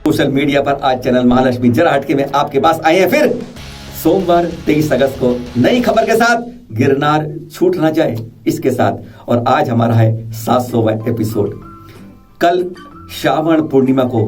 Social media पर आज channel Mahalakshmi जरा हटके में आपके पास आए हैं फिर सोमवार 23 अगस्त को नई खबर के साथ। गिरनार छूट ना जाए इसके साथ, और आज हमारा है 700वां एपिसोड। कल श्रावण पूर्णिमा को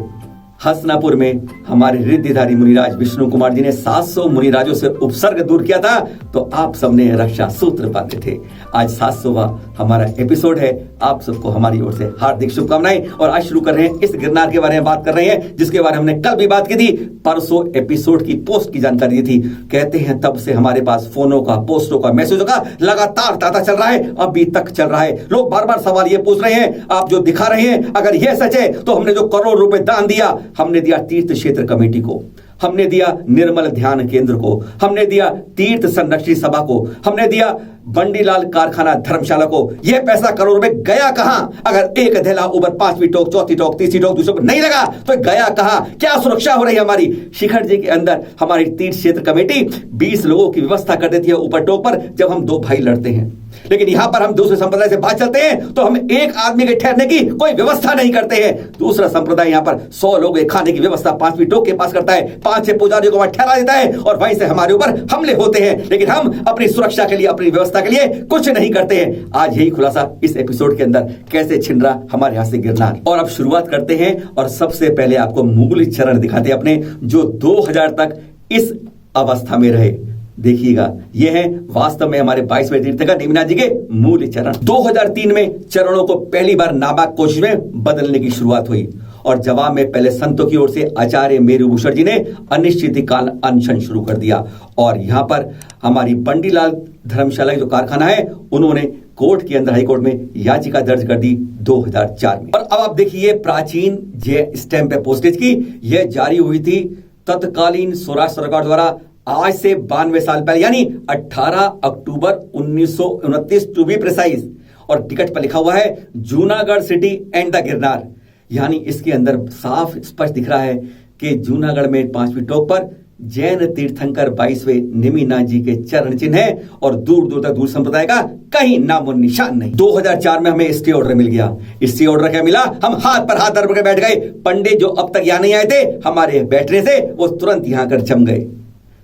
हसनापुर में हमारे रिद्धिधारी मुनिराज विष्णु कुमार जी ने 700 मुनिराजों से उपसर्ग दूर किया था, तो आप सबने रक्षा सूत्र पाते थे। आज 700वां हमारा एपिसोड है। आप सबको हमारी ओर से हार्दिक शुभकामनाएं। और आज शुरू कर रहे हैं इस गिरनार के बारे में बात कर रहे हैं, जिसके बारे में हमने कल भी बात की थी। परसों एपिसोड की पोस्ट की जानकारी दी थी। कहते हैं तब से हमारे पास फोनों का, पोस्टों का, मैसेजों का लगातार तांता चल रहा है, अभी तक चल रहा है। लोग बार बार सवाल ये पूछ रहे हैं, आप जो दिखा रहे हैं अगर यह सच है तो हमने जो करोड़ रुपए दान दिया, हमने दिया तीर्थ क्षेत्र कमेटी को, हमने दिया निर्मल ध्यान केंद्र को, हमने दिया तीर्थ संरक्षित सभा को, हमने दिया बंडीलाल कारखाना धर्मशाला को, यह पैसा करोड़ रुपए गया कहां? अगर एक धेला ऊपर 5वीं टोक, 4थी टोक, 3री टोक दूसरे को नहीं लगा तो गया कहां? क्या सुरक्षा हो रही है हमारी? शिखर जी के अंदर हमारी तीर्थ क्षेत्र कमेटी 20 लोगों की व्यवस्था कर देती है ऊपर टोक पर, जब हम 2 भाई लड़ते हैं। लेकिन यहां पर हम दूसरे संप्रदाय से बात चलते हैं तो हम एक आदमी के ठहरने की कोई व्यवस्था नहीं करते हैं। दूसरा संप्रदाय यहां पर 100 लोग खाने की व्यवस्था 5वीं टोक के पास करता है, 5-6 पुजारियों को वहां ठहरा देता है और वहीं से हमारे ऊपर हमले होते हैं। लेकिन हम अपनी सुरक्षा के लिए, अपनी व्यवस्था के लिए कुछ नहीं करते हैं। आज यही खुलासा इस एपिसोड के अंदर कैसे छिन रहा हमारे यहां से गिरनार। और अब शुरुआत करते हैं और सबसे पहले आपको मूल चरण दिखाते हैं अपने, जो 2000 तक इस अवस्था में रहे। देखिएगा, यह है वास्तव में हमारे 22वें तीर्थंकर नेमिनाथ जी के मूल चरण। 2003 में चरणों को पहली बार नाबाक कोशिश में बदलने की शुरुआत हुई और जवाब में पहले संतों की ओर से आचार्य मेरुभूषण जी ने अनिश्चितकाल अनशन शुरू कर दिया। और यहां पर हमारी बंडीलाल धर्मशाला जो कारखाना है, उन्होंने कोर्ट के अंदर, हाईकोर्ट में याचिका दर्ज कर दी 2004 में। और अब आप देखिए, प्राचीन जे स्टैंप है पोस्टेज की, यह जारी हुई थी तत्कालीन स्वराष्ट्र सरकार द्वारा आज से 92 साल पहले, यानी 18 अक्टूबर 1929 टू बी प्रिसाइज। और टिकट पर लिखा हुआ है Junagadh city and the Girnar. यानी इसके अंदर साफ स्पष्ट दिख रहा है कि जूनागढ़ में 5वीं टोक पर जैन तीर्थंकर 22वें नेमिनाथ जी के चरण चिन्ह है और दूर दूर तक दूर संप्रदाय का कहीं नामो निशान नहीं। 2004 में हमें स्टे ऑर्डर मिल गया। स्टे ऑर्डर क्या मिला? हम हाथ पर हाथ धर के बैठ गए। पंडित जो अब तक यहां नहीं आए थे, हमारे बैठने से वो तुरंत यहां कर जम गए।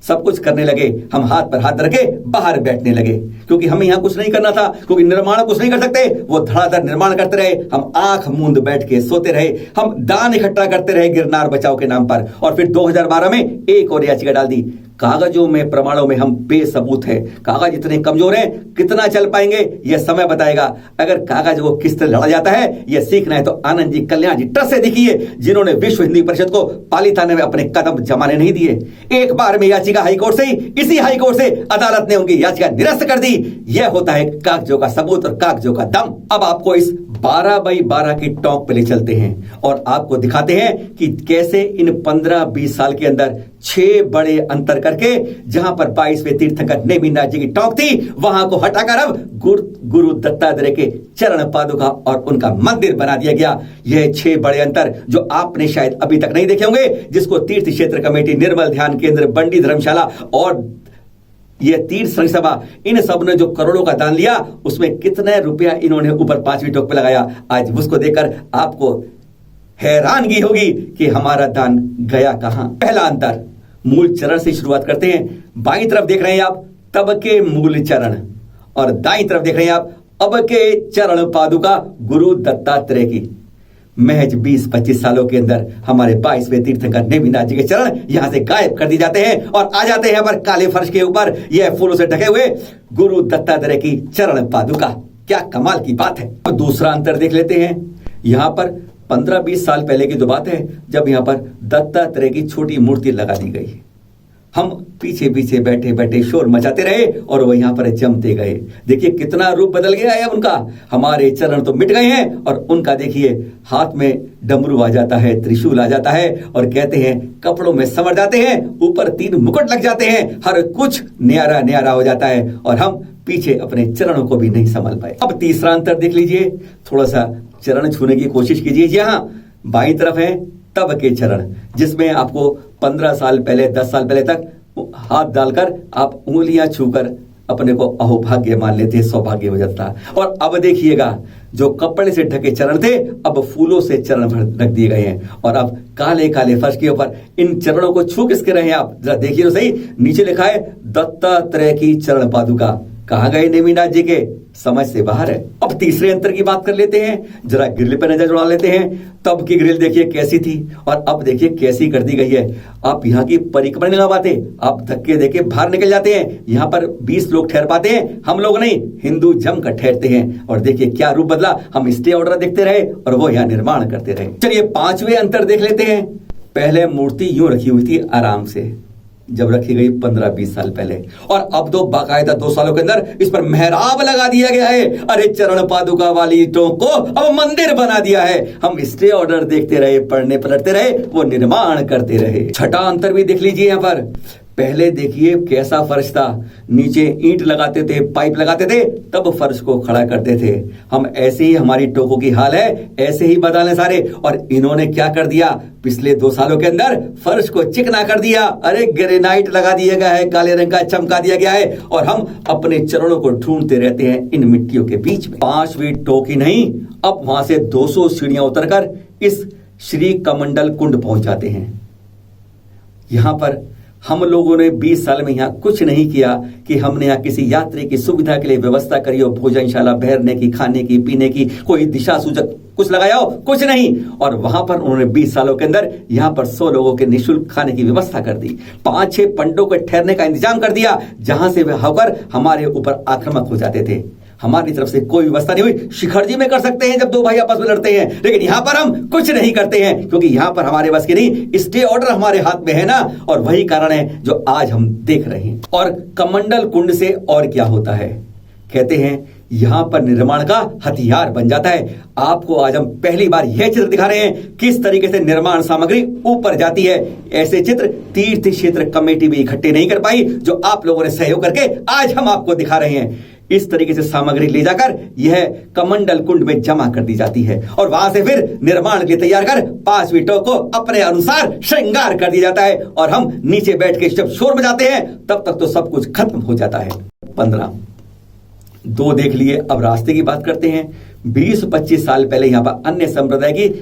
सब कुछ करने लगे, हम हाथ पर हाथ रखे बाहर बैठने लगे, क्योंकि हमें यहां कुछ नहीं करना था, क्योंकि निर्माण कुछ नहीं कर सकते। वो धड़ाधड़ निर्माण करते रहे, हम आंख मूंद बैठ के सोते रहे, हम दान इकट्ठा करते रहे गिरनार बचाओ के नाम पर। और फिर 2012 में एक और याचिका डाल दी। कागजों में, प्रमाणों में हम बेसबूत हैं। कागज इतने कमजोर हैं, कितना चल पाएंगे यह समय बताएगा। अगर कागज को किस तरह लड़ा जाता है यह सीखना है तो आनंद जी, कल्याण जी ट्रस्ट से दिखिए, जिन्होंने विश्व हिंदी परिषद को पालीताना में अपने कदम जमाने नहीं दिए। एक बार में याचिका हाईकोर्ट से ही, इसी हाईकोर्ट से अदालत ने उनकी याचिका निरस्त कर दी। यह होता है कागजों का सबूत और कागजों का दम। अब आपको इस 12x12 की टॉक पे ले चलते हैं और आपको दिखाते हैं कि कैसे इन 15-20 साल के अंदर 6 बड़े अंतर करके, जहां पर 22वें तीर्थंकर नेमिनाथ जी की टॉक थी, वहां को हटाकर अब गुरु दत्तात्रेय के चरण पादुका और उनका मंदिर बना दिया गया। यह 6 बड़े अंतर जो आपने शायद अभी तक नहीं देखे होंगे, जिसको तीर्थ क्षेत्र कमेटी, निर्मल ध्यान केंद्र, बंडी धर्मशाला और यह तीर्थ संघ सभा, इन सब ने जो करोड़ों का दान लिया, उसमें कितने रुपया इन्होंने ऊपर 5वीं टोक पे लगाया। आज उसको देखकर आपको हैरानगी होगी कि हमारा दान गया कहां। पहला अंतर, मूल चरण से शुरुआत करते हैं। बाईं तरफ देख रहे हैं आप तब के मूल चरण और दाईं तरफ देख रहे हैं आप अब के चरण पादुका गुरु दत्तात्रेय की। महज 20-25 सालों के अंदर हमारे 22वें तीर्थंकर नेमिनाथ जी के चरण यहां से गायब कर दिए जाते हैं और आ जाते हैं पर काले फर्श के ऊपर यह फूलों से ढके हुए गुरु दत्तात्रेय की चरण पादुका। क्या कमाल की बात है। अब दूसरा अंतर देख लेते हैं। यहां पर 15-20 साल पहले की तो बात है, जब यहां पर दत्तात्रेय की छोटी मूर्ति लगा दी गई। हम पीछे पीछे बैठे बैठे शोर मचाते रहे और वो यहां पर जमते गए। देखिए कितना रूप बदल गया है अब उनका। हमारे चरण तो मिट गए हैं और उनका देखिए हाथ में डमरू आ जाता है, त्रिशूल आ जाता है और कहते हैं कपड़ों में संवर जाते हैं, ऊपर 3 मुकुट लग जाते हैं, हर कुछ न्यारा न्यारा हो जाता है और हम पीछे अपने चरणों को भी नहीं संभाल पाए। अब तीसरा अंतर देख लीजिए, थोड़ा सा चरण छूने की कोशिश कीजिए। जी हाँ, बाईं तरफ है तब के चरण, जिसमें आपको 15 साल पहले, 10 साल पहले तक हाथ डालकर आप उंगलियां छूकर अपने को अहोभाग्य मान लेते, सौभाग्य हो जाता। और अब देखिएगा जो कपड़े से ढके चरण थे अब फूलों से चरण भर रख दिए गए हैं और अब काले काले फर्श के ऊपर इन चरणों को छू किसके रहे हैं आप जरा देखिए तो सही। नीचे लिखा है दत्तात्रेय की चरण पादुका। कहां गए नेमिनाथ जी के, समझ से बाहर है। अब तीसरे अंतर की बात कर लेते हैं, जरा ग्रिल पर नजर जुड़ा लेते हैं। तब की ग्रिल देखिए कैसी थी और अब देखिए कैसी कर दी गई है। आप यहाँ की परिक्रमा नहीं लगा पाते, आप धक्के देके बाहर निकल जाते हैं। यहाँ पर 20 लोग ठहर पाते हैं, हम लोग नहीं, हिंदू जमकर ठहरते हैं। और देखिए क्या रूप बदला, हम स्टे ऑर्डर देखते रहे और वो यहाँ निर्माण करते रहे। चलिए पांचवें अंतर देख लेते हैं। पहले मूर्ति यूं रखी हुई थी आराम से, जब रखी गई 15-20 साल पहले, और अब तो बाकायदा 2 सालों के अंदर इस पर मेहराब लगा दिया गया है। अरे चरण पादुका वाली ईंटों को अब मंदिर बना दिया है। हम स्टे ऑर्डर देखते रहे, पढ़ने पलटते रहे, वो निर्माण करते रहे। छठा अंतर भी देख लीजिए यहाँ पर। पहले देखिए कैसा फर्श था, नीचे ईंट लगाते थे, पाइप लगाते थे, तब फर्श को खड़ा करते थे। हम ऐसे ही, हमारी टोकों की हाल है ऐसे ही बदले सारे। और इन्होंने क्या कर दिया, पिछले 2 सालों के अंदर फर्श को चिकना कर दिया। अरे ग्रेनाइट लगा दिया गया है, काले रंग का चमका दिया गया है और हम अपने चरणों को ढूंढते रहते हैं इन मिट्टियों के बीच में। 5वीं टोकी नहीं, अब वहां से 200 सीढ़ियां उतरकर इस श्री कमंडल कुंड पहुंच जाते हैं। यहां पर हम लोगों ने 20 साल में यहाँ कुछ नहीं किया कि हमने यहाँ किसी यात्री की सुविधा के लिए व्यवस्था करी हो, भोजनशाला, ठहरने की, खाने की, पीने की, कोई दिशा सूचक कुछ लगाया हो, कुछ नहीं। और वहां पर उन्होंने 20 सालों के अंदर यहाँ पर 100 लोगों के निःशुल्क खाने की व्यवस्था कर दी। 5-6 पंडों के ठहरने का इंतजाम कर दिया, जहां से वे होकर हमारे ऊपर आक्रामक हो जाते थे। हमारी तरफ से कोई व्यवस्था नहीं हुई। शिखर जी में कर सकते हैं जब 2 भाई आपस में लड़ते हैं, लेकिन यहां पर हम कुछ नहीं करते हैं, क्योंकि यहां पर हमारे बस की नहीं, स्टे ऑर्डर हमारे हाथ में है ना। और वही कारण है जो आज हम देख रहे हैं। और कमंडल कुंड से और क्या होता है, कहते हैं यहां पर निर्माण का हथियार बन जाता है। आपको आज हम पहली बार यह चित्र दिखा रहे हैं किस तरीके से निर्माण सामग्री ऊपर जाती है। ऐसे चित्र तीर्थ क्षेत्र कमेटी भी इकट्ठे नहीं कर पाई, जो आप लोगों ने सहयोग करके आज हम आपको दिखा रहे हैं। इस तरीके से सामग्री ले जाकर यह कमंडल कुंड में जमा कर दी जाती है और वहां से फिर निर्माण के लिए तैयार कर 5वीं टोक को अपने अनुसार श्रृंगार कर दिया जाता है और हम नीचे बैठ के जब शोर बजाते हैं तब तक तो सब कुछ खत्म हो जाता है। 15 2 देख लिए। अब रास्ते की बात करते हैं। 20-25 साल पहले यहाँ पर अन्य संप्रदाय की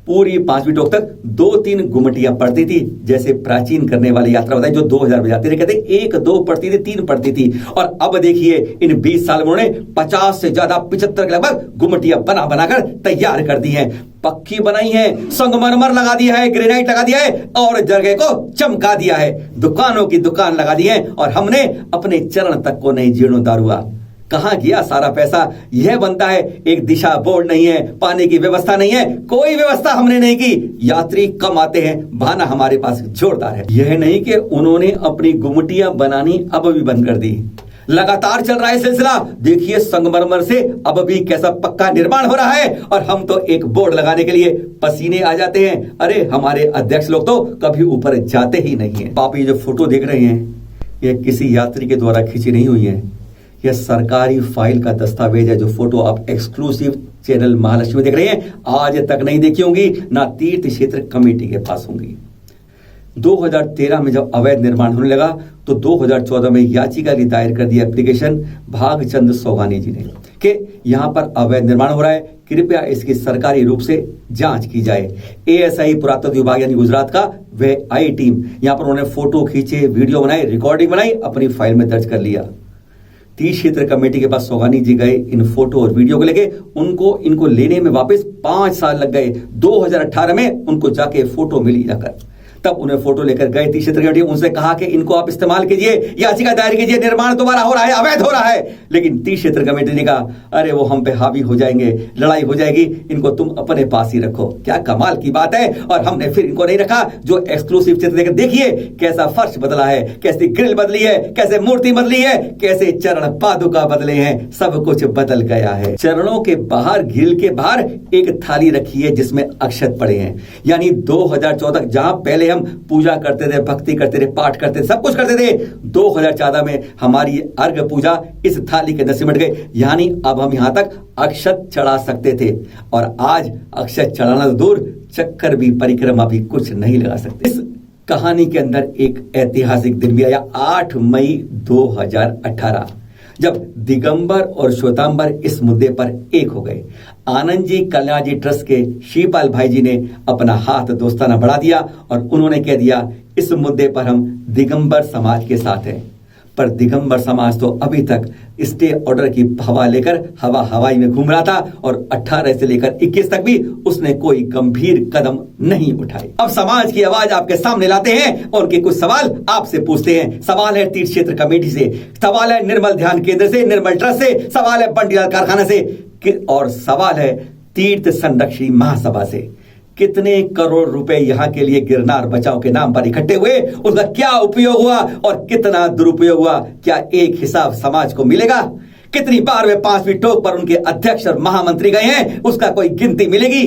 पूरी 5वीं टोक तक 2-3 गुमटियां पड़ती थी, जैसे प्राचीन करने वाली यात्रा बताई जो 2000 बजाते थे, कहते 1-2 पड़ती थी, 3 पड़ती थी। और अब देखिए इन 20 साल में उन्होंने 50 से ज्यादा 75 के लगभग गुमटियां बनाकर तैयार कर दी हैं। पक्की बनाई है, संगमरमर लगा दिया है, ग्रेनाइट लगा दिया है और जगह को चमका दिया है। दुकानों की दुकान लगा दी है और हमने अपने चरण तक को नहीं जीर्णोद्धार हुआ। कहां गया सारा पैसा। यह बनता है, एक दिशा बोर्ड नहीं है, पानी की व्यवस्था नहीं है, कोई व्यवस्था हमने नहीं की। यात्री कम आते हैं, बहाना हमारे पास जोरदार है। यह नहीं कि उन्होंने अपनी गुमटियां बनानी अब भी बंद कर दी, लगातार चल रहा है सिलसिला। देखिए संगमरमर से अब भी कैसा पक्का निर्माण हो रहा है और हम तो एक बोर्ड लगाने के लिए पसीने आ जाते हैं। अरे हमारे अध्यक्ष लोग तो कभी ऊपर जाते ही नहीं है। आप ये जो फोटो देख रहे हैं, यह किसी यात्री के द्वारा खींची नहीं हुई है, यह सरकारी फाइल का दस्तावेज है। जो फोटो आप एक्सक्लूसिव चैनल महालक्ष्मी देख रहे हैं, आज तक नहीं देखी होंगी, ना तीर्थ क्षेत्र कमेटी के पास होंगी। 2013 में जब अवैध निर्माण होने लगा तो 2014 में याचिका की दायर कर दी एप्लीकेशन भागचंद सोगानी जी ने कि यहां पर अवैध निर्माण हो रहा है, कृपया इसकी सरकारी रूप से जांच की जाए। एएसआई पुरातत्व विभाग यानी गुजरात का वह आई टीम यहां पर उन्होंने फोटो खींचे, वीडियो बनाई, रिकॉर्डिंग बनाई, अपनी फाइल में दर्ज कर लिया। तीर्थ क्षेत्र कमेटी के पास सोगानी जी गए इन फोटो और वीडियो को लेके, इनको लेने में वापस 5 साल लग गए। 2018 में उनको जाके फोटो मिली जाकर, तब उन्हें फोटो लेकर गए तीर्थ क्षेत्र कमेटी, उनसे कहा कि इनको आप इस्तेमाल कीजिए, याचिका दायर कीजिए, निर्माण दोबारा हो रहा है, अवैध हो रहा है। लेकिन तीर्थ क्षेत्र कमेटी ने कहा अरे वो हम पे हावी हो जाएंगे, लड़ाई हो जाएगी, इनको तुम अपने पास ही रखो। क्या कमाल की बात है। और हमने फिर इनको नहीं रखा। जो एक्सक्लूसिव चित्र देकर देखिए कैसा फर्श बदला है, कैसी ग्रिल बदली है, कैसे मूर्ति बदली है, कैसे चरण पादुका बदले हैं, सब कुछ बदल गया है। चरणों के बाहर, ग्रिल के बाहर एक थाली रखी है जिसमें अक्षत पड़े हैं। यानी 2014 जहां पहले हम पूजा करते थे, भक्ति करते थे, पाठ करते थे, सब कुछ करते थे, 2014 में हमारी अर्घ पूजा इस थाली के अंदर सिमट गए। यानी अब हम यहां तक अक्षत चढ़ा सकते थे और आज अक्षत चढ़ाना तो दूर, चक्कर भी, परिक्रमा भी कुछ नहीं लगा सकते। इस कहानी के अंदर एक ऐतिहासिक दिन भी आया, 8 मई 2018, जब दिगंबर और श्वेतांबर इस मुद्दे पर एक हो गए। आनंद जी कल्याण जी ट्रस्ट के शिवपाल भाई जी ने अपना हाथ दोस्ताना बढ़ा दिया और उन्होंने कह दिया इस मुद्दे पर हम दिगंबर समाज के साथ हैं। पर दिगंबर समाज तो अभी तक स्टे ऑर्डर की हवा लेकर हवाई में घूम रहा था और 18 से लेकर 21 तक भी उसने कोई गंभीर कदम नहीं उठाए। अब समाज की आवाज आपके सामने लाते हैं और उनके कुछ सवाल आपसे पूछते हैं। सवाल है तीर्थ क्षेत्र कमेटी से, सवाल है निर्मल ध्यान केंद्र से, निर्मल ट्रस्ट से, सवाल है बंटीलाल कारखाना से और सवाल है तीर्थ संरक्षणी महासभा से। कितने करोड़ रुपए यहां के लिए गिरनार बचाओ के नाम पर इकट्ठे हुए, उसका क्या उपयोग हुआ और कितना दुरुपयोग हुआ, क्या एक हिसाब समाज को मिलेगा? कितनी बार वे 5वीं टोक पर उनके अध्यक्ष और महामंत्री गए हैं, उसका कोई गिनती मिलेगी?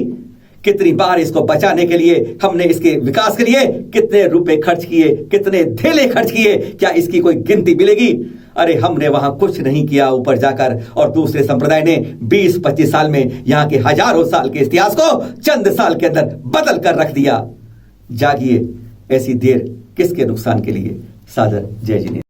कितनी बार इसको बचाने के लिए हमने इसके विकास के लिए कितने रुपए खर्च किए, कितने धेले खर्च किए, क्या इसकी कोई गिनती मिलेगी? अरे हमने वहां कुछ नहीं किया ऊपर जाकर और दूसरे संप्रदाय ने 20-25 साल में यहां के हजारों साल के इतिहास को चंद साल के अंदर बदल कर रख दिया। जागिए, ऐसी देर किसके नुकसान के लिए? सादर जय जिनेन्द्र।